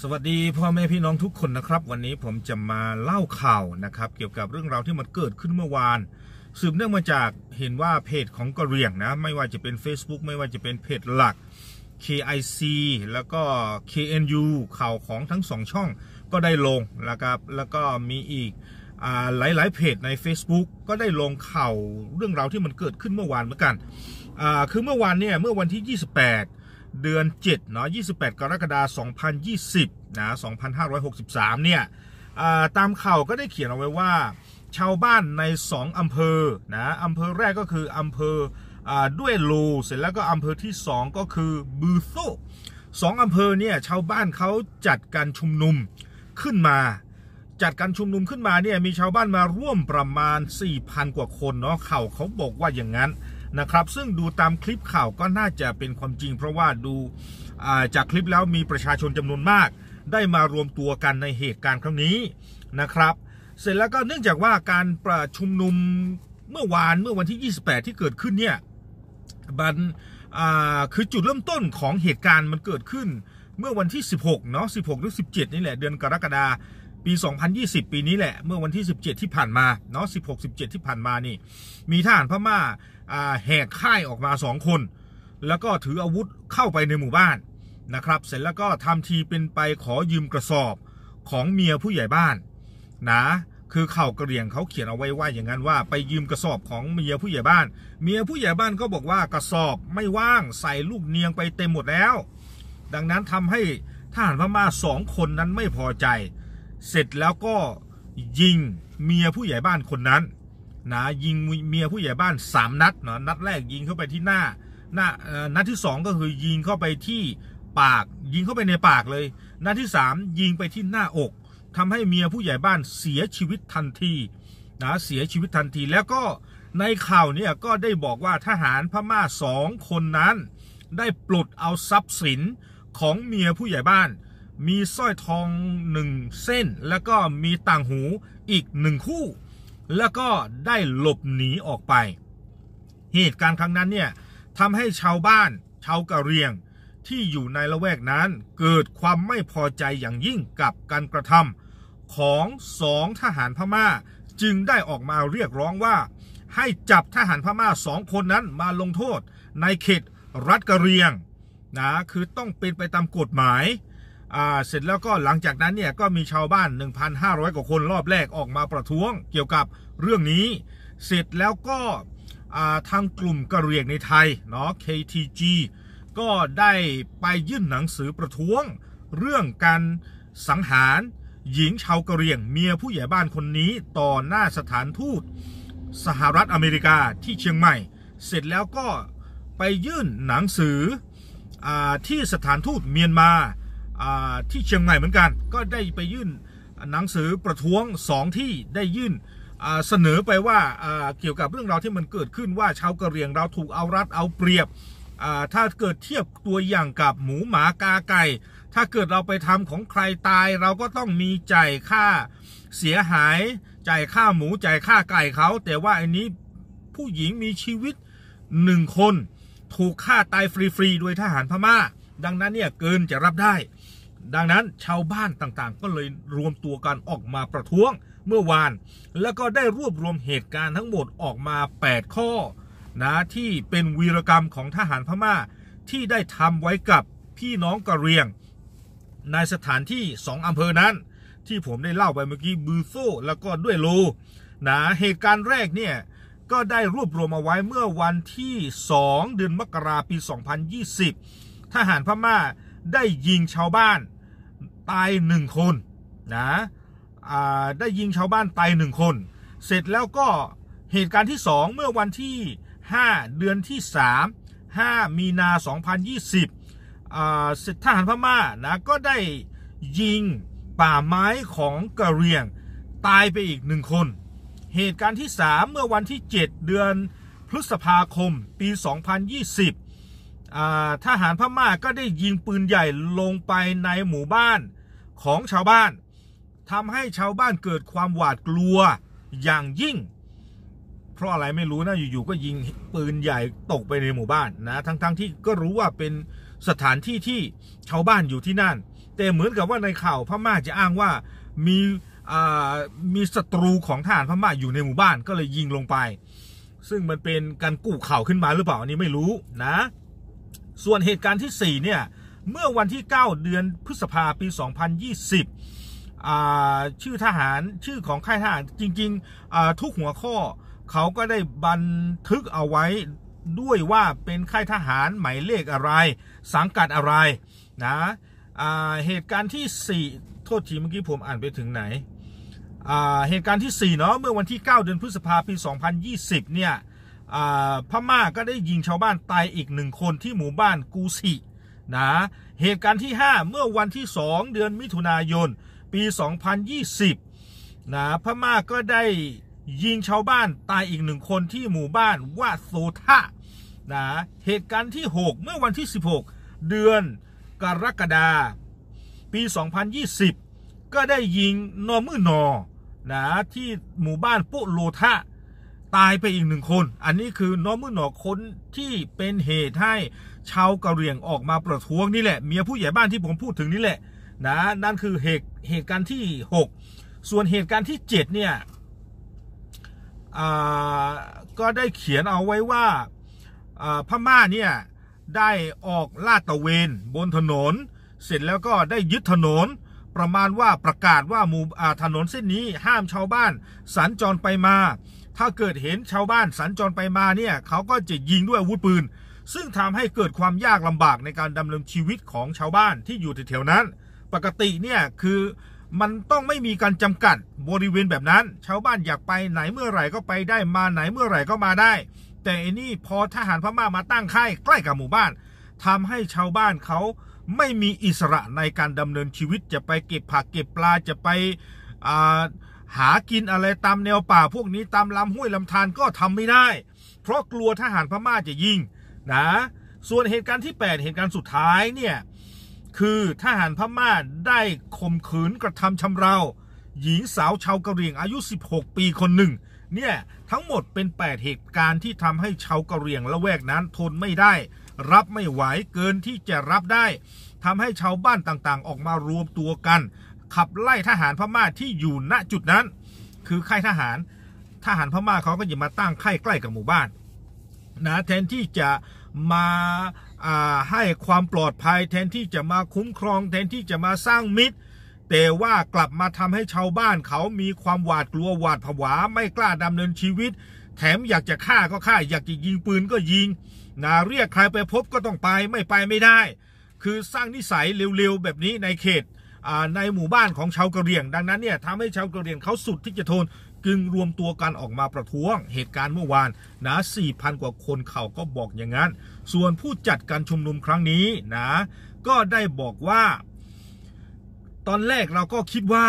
สวัสดีพ่อแม่พี่น้องทุกคนนะครับวันนี้ผมจะมาเล่าข่าวนะครับเกี่ยวกับเรื่องราวที่มันเกิดขึ้นเมื่อวานสืบเนื่องมาจากเห็นว่าเพจของกะเหรี่ยงนะไม่ว่าจะเป็น Facebook ไม่ว่าจะเป็นเพจหลัก KIC แล้วก็ KNU ข่าวของทั้ง2ช่องก็ได้ลงนะครับแล้วก็มีอีกหลายๆเพจใน Facebook ก็ได้ลงข่าวเรื่องราวที่มันเกิดขึ้นเมื่อวานเหมือนกันคือเมื่อวานเนี่ยเมื่อวันที่28เดือน7เนาะ28กรกฎาคม2020นะ2563เนี่ยตามข่าวก็ได้เขียนเอาไว้ว่าชาวบ้านใน2อำเภอนะอำเภอแรกก็คืออำเภอด้วยลูเสร็จแล้วก็อำเภอที่2ก็คือบือโซ่2อำเภอเนี่ยชาวบ้านเขาจัดการชุมนุมขึ้นมาเนี่ยมีชาวบ้านมาร่วมประมาณ 4,000 กว่าคนเนาะข่าวเขาบอกว่าอย่างนั้นนะครับซึ่งดูตามคลิปข่าวก็น่าจะเป็นความจริงเพราะว่าดูจากคลิปแล้วมีประชาชนจำนวนมากได้มารวมตัวกันในเหตุการณ์ครั้งนี้นะครับเสร็จแล้วก็เนื่องจากว่าการประชุมนุมเมื่อวันที่28ที่เกิดขึ้นเนี่ยมันคือจุดเริ่มต้นของเหตุการณ์มันเกิดขึ้นเมื่อวันที่16เนาะ16หรือ17นี่แหละเดือนกรกฎาคมปี2020ปีนี้แหละเมื่อวันที่17ที่ผ่านมาเนาะ16-17ที่ผ่านมานี่มีทหารพม่าแหกค่ายออกมา2คนแล้วก็ถืออาวุธเข้าไปในหมู่บ้านนะครับเสร็จแล้วก็ทำทีเป็นไปขอยืมกระสอบของเมียผู้ใหญ่บ้านนะคือข่าวกะเหรี่ยงเขาเขียนเอาไว้ว่าอย่างนั้นว่าไปยืมกระสอบของเมียผู้ใหญ่บ้านก็บอกว่ากระสอบไม่ว่างใส่ลูกเนียงไปเต็มหมดแล้วดังนั้นทำให้ทหารพม่า2คนนั้นไม่พอใจเสร็จแล้วก็ยิงเมียผู้ใหญ่บ้านคนนั้นนะยิงเมียผู้ใหญ่บ้าน3นัดนะนัดแรกยิงเข้าไปที่หน้านัดที่2ก็คือยิงเข้าไปที่ปากยิงเข้าไปในปากเลยนัดที่3ยิงไปที่หน้าอกทำให้เมียผู้ใหญ่บ้านเสียชีวิตทันทีนะเสียชีวิตทันทีแล้วก็ในข่าวเนี่ยก็ได้บอกว่าทหารพม่า2คนนั้นได้ปลดเอาทรัพย์สินของเมียผู้ใหญ่บ้านมีสร้อยทอง1เส้นแล้วก็มีต่างหูอีก1คู่แล้วก็ได้หลบหนีออกไปเหตุการณ์ครั้งนั้นเนี่ยทำให้ชาวบ้านชาวกะเหรี่ยงที่อยู่ในละแวกนั้นเกิดความไม่พอใจอย่างยิ่งกับการกระทำของ2ทหารพม่าจึงได้ออกมาเรียกร้องว่าให้จับทหารพม่า2คนนั้นมาลงโทษในเขตรัฐกะเหรี่ยงนะคือต้องเป็นไปตามกฎหมายเสร็จแล้วก็หลังจากนั้นเนี่ยก็มีชาวบ้าน 1,500 กว่าคนรอบแรกออกมาประท้วงเกี่ยวกับเรื่องนี้เสร็จแล้วก็ทางกลุ่มกะเหรี่ยงในไทยเนาะ KTG ก็ได้ไปยื่นหนังสือประท้วงเรื่องการสังหารหญิงชาวกะเหรี่ยงเมียผู้ใหญ่บ้านคนนี้ต่อหน้าสถานทูตสหรัฐอเมริกาที่เชียงใหม่เสร็จแล้วก็ไปยื่นหนังสือที่สถานทูตเมียนมาที่เชียงใหม่เหมือนกันก็ได้ไปยื่นหนังสือประท้วง2ที่ได้ยื่นเสนอไปว่าเกี่ยวกับเรื่องราวที่มันเกิดขึ้นว่าชาวกะเหรี่ยงเราถูกเอารัดเอาเปรียบถ้าเกิดเทียบตัวอย่างกับหมูหมากาไก่ถ้าเกิดเราไปทำของใครตายเราก็ต้องมีจ่ายค่าเสียหายจ่ายค่าหมูจ่ายค่าไก่เขาแต่ว่าอันนี้ผู้หญิงมีชีวิต1คนถูกฆ่าตายฟรีๆโดยทหารพม่าดังนั้นเนี่ยเกินจะรับได้ดังนั้นชาวบ้านต่างๆก็เลยรวมตัวกันออกมาประท้วงเมื่อวานแล้วก็ได้รวบรวมเหตุการณ์ทั้งหมดออกมา8ข้อนะที่เป็นวีรกรรมของทหารพม่าที่ได้ทำไว้กับพี่น้องกะเหรี่ยงในสถานที่2อำเภอนั้นที่ผมได้เล่าไปเมื่อกี้บือโซ่แล้วก็ด้วยโลนะเหตุการณ์แรกเนี่ยก็ได้รวบรวมเอาไว้เมื่อวันที่2เดือนมกราคมปี2020ทหารพม่าได้ยิงชาวบ้านตาย1คนนะได้ยิงชาวบ้านตาย1คนเสร็จแล้วก็เหตุการณ์ที่2เมื่อวันที่5เดือนที่5มีนา2020ทหารพม่านะก็ได้ยิงป่าไม้ของกะเหรี่ยงตายไปอีก1คนเหตุการณ์ที่3เมื่อวันที่7เดือนพฤษภาคมปี2020ทหารพม่าก็ได้ยิงปืนใหญ่ลงไปในหมู่บ้านของชาวบ้านทำให้ชาวบ้านเกิดความหวาดกลัวอย่างยิ่งเพราะอะไรไม่รู้นะอยู่ๆก็ยิงปืนใหญ่ตกไปในหมู่บ้านนะทั้งที่ก็รู้ว่าเป็นสถานที่ที่ชาวบ้านอยู่ที่นั่นแ แต่เหมือนกับว่าในข่าวพม่าจะอ้างว่ามีศัตรูของทหารพม่าอยู่ในหมู่บ้านก็เลยยิงลงไปซึ่งมันเป็นการกู้ข่าวขึ้นมาหรือเปล่าอันนี้ไม่รู้นะส่วนเหตุการณ์ที่4เนี่ยเมื่อวันที่9เดือนพฤษภาคมปี 2020ชื่อทหารชื่อของค่ายทหารจริงๆทุกหัวข้อเขาก็ได้บันทึกเอาไว้ด้วยว่าเป็นค่ายทหารหมายเลขอะไรสังกัดอะไรนะเหตุการณ์ที่4โทษทีเมื่อกี้ผมอ่านไปถึงไหนเหตุการณ์ที่4เนาะเมื่อวันที่9เดือนพฤษภาคมปี 2020เนี่ยพม่าก็ได้ยิงชาวบ้านตายอีก1คนที่หมู่บ้านกูสินะเหตุการณ์ที่5เมื่อวันที่2เดือนมิถุนายนปี 2020นะพม่าก็ได้ยิงชาวบ้านตายอีก1คนที่หมู่บ้านวาโซทะนะเหตุการณ์ที่6เมื่อวันที่16เดือนกรกฎาคมปี 2020ก็ได้ยิงนอมือนอนะที่หมู่บ้านปุโรทะตายไปอีก1คนอันนี้คือนอมือนอคนที่เป็นเหตุให้ชาวกะเหรี่ยงออกมาประท้วงนี่แหละเมียผู้ใหญ่บ้านที่ผมพูดถึงนี่แหละนะนั่นคือเหตุการณ์ที่6ส่วนเหตุการณ์ที่7เนี่ยก็ได้เขียนเอาไว้ว่าพม่าเนี่ยได้ออกลาดตระเวนบนถนนเสร็จแล้วก็ได้ยึดถนนประมาณว่าประกาศว่าถนนเส้นนี้ห้ามชาวบ้านสัญจรไปมาถ้าเกิดเห็นชาวบ้านสัญจรไปมาเนี่ยเขาก็จะยิงด้วยอาวุธปืนซึ่งทำให้เกิดความยากลำบากในการดำเนินชีวิตของชาวบ้านที่อยู่แถวๆนั้นปกติเนี่ยคือมันต้องไม่มีการจำกัดบริเวณแบบนั้นชาวบ้านอยากไปไหนเมื่อไหร่ก็ไปได้มาไหนเมื่อไหร่ก็มาได้แต่อันนี้พอทหารพม่ามาตั้งค่ายใกล้กับหมู่บ้านทำให้ชาวบ้านเขาไม่มีอิสระในการดำเนินชีวิตจะไปเก็บผักเก็บปลาจะไปหากินอะไรตามแนวป่าพวกนี้ตามลำห้วยลำธารก็ทำไม่ได้เพราะกลัวทหารพม่าจะยิงนะส่วนเหตุการณ์ที่8เหตุการณ์สุดท้ายเนี่ยคือทหารพม่าได้ข่มขืนกระทำชำเราหญิงสาวชาวกะเหรี่ยงอายุ16ปีคนหนึ่งเนี่ยทั้งหมดเป็น8เหตุการณ์ที่ทำให้ชาวกะเหรี่ยงละแวกนั้นทนไม่ได้รับไม่ไหวเกินที่จะรับได้ทำให้ชาวบ้านต่างๆออกมารวมตัวกันขับไล่ทหารพม่าที่อยู่ณจุดนั้นคือค่ายทหารพม่าเขาก็จะมาตั้งค่ายใกล้กับหมู่บ้านนะแทนที่จะมาให้ความปลอดภัยแทนที่จะมาคุ้มครองแทนที่จะมาสร้างมิตรแต่ว่ากลับมาทำให้ชาวบ้านเขามีความหวาดกลัวหวาดผวาไม่กล้าดำเนินชีวิตแถมอยากจะฆ่าก็ฆ่าอยากจะยิงปืนก็ยิงนะเรียกใครไปพบก็ต้องไปไม่ได้คือสร้างนิสัยเร็วๆแบบนี้ในเขตในหมู่บ้านของชาวกะเหรี่ยงดังนั้นเนี่ยทำให้ชาวกะเหรี่ยงเขาสุดที่จะทนจึงรวมตัวกันออกมาประท้วงเหตุการณ์เมื่อวานนะ 4,000 กว่าคนเขาก็บอกอย่างนั้นส่วนผู้จัดการชุมนุมครั้งนี้นะก็ได้บอกว่าตอนแรกเราก็คิดว่า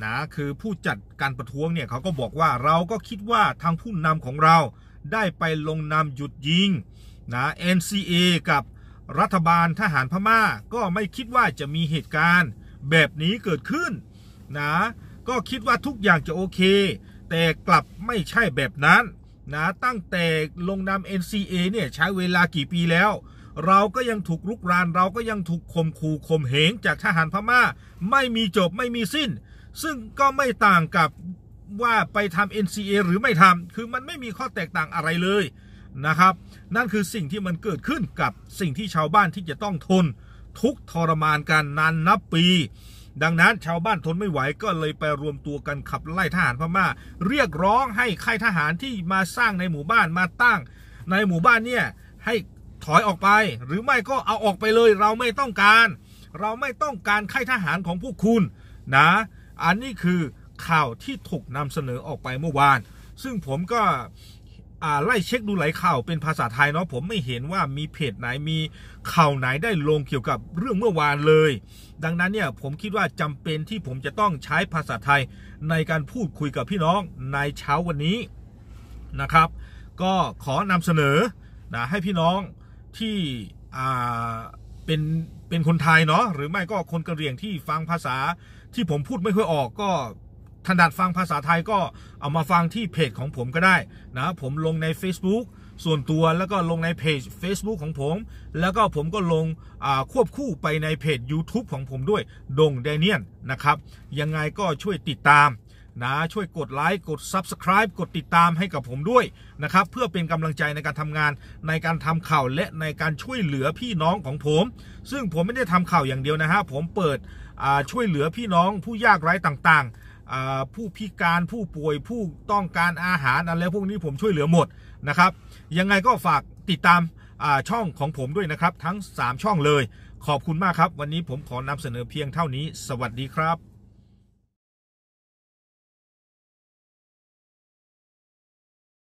นะคือผู้จัดการประท้วงเนี่ยเขาก็บอกว่าเราก็คิดว่าทางผู้นำของเราได้ไปลงนามหยุดยิงนะ NCA กับรัฐบาลทหารพม่าก็ไม่คิดว่าจะมีเหตุการณ์แบบนี้เกิดขึ้นนะก็คิดว่าทุกอย่างจะโอเคแต่กลับไม่ใช่แบบนั้นนะตั้งแต่ลงนาม NCA เนี่ยใช้เวลากี่ปีแล้วเราก็ยังถูกรุกรานเราก็ยังถูกข่มขู่ข่มเหงจากทหารพม่าไม่มีจบไม่มีสิ้นซึ่งก็ไม่ต่างกับว่าไปทำ NCA หรือไม่ทำคือมันไม่มีข้อแตกต่างอะไรเลยนะครับนั่นคือสิ่งที่มันเกิดขึ้นกับสิ่งที่ชาวบ้านที่จะต้องทนทุกข์ทรมานกันนานนับปีดังนั้นชาวบ้านทนไม่ไหวก็เลยไปรวมตัวกันขับไล่ทหารพม่าเรียกร้องให้ค่ายทหารที่มาสร้างในหมู่บ้านมาตั้งในหมู่บ้านเนี่ยให้ถอยออกไปหรือไม่ก็เอาออกไปเลยเราไม่ต้องการค่ายทหารของพวกคุณนะอันนี้คือข่าวที่ถูกนำเสนอออกไปเมื่อวานซึ่งผมก็ไล่เช็คดูหลายข่าวเป็นภาษาไทยเนาะผมไม่เห็นว่ามีเพจไหนมีข่าวไหนได้ลงเกี่ยวกับเรื่องเมื่อวานเลยดังนั้นเนี่ยผมคิดว่าจำเป็นที่ผมจะต้องใช้ภาษาไทยในการพูดคุยกับพี่น้องในเช้าวันนี้นะครับก็ขอนำเสนอนะให้พี่น้องที่เป็นคนไทยเนาะหรือไม่ก็คนกะเหรี่ยงที่ฟังภาษาที่ผมพูดไม่ค่อยออกก็ถนัดฟังภาษาไทยก็เอามาฟังที่เพจของผมก็ได้นะผมลงใน Facebook ส่วนตัวแล้วก็ลงในเพจ Facebook ของผมแล้วก็ผมก็ลงควบคู่ไปในเพจ YouTube ของผมด้วยดงแดเนียลนะครับยังไงก็ช่วยติดตามนะช่วยกดไลค์กด Subscribe กดติดตามให้กับผมด้วยนะครับเพื่อเป็นกำลังใจในการทำงานในการทำข่าวและในการช่วยเหลือพี่น้องของผมซึ่งผมไม่ได้ทำข่าวอย่างเดียวนะฮะผมเปิดช่วยเหลือพี่น้องผู้ยากไร้ต่างๆผู้พิการผู้ป่วยผู้ต้องการอาหารอะไรพวกนี้ผมช่วยเหลือหมดนะครับยังไงก็ฝากติดตามช่องของผมด้วยนะครับทั้ง3ช่องเลยขอบคุณมากครับวันนี้ผมขอนำเสนอเพียงเท่านี้สวัสดีครับ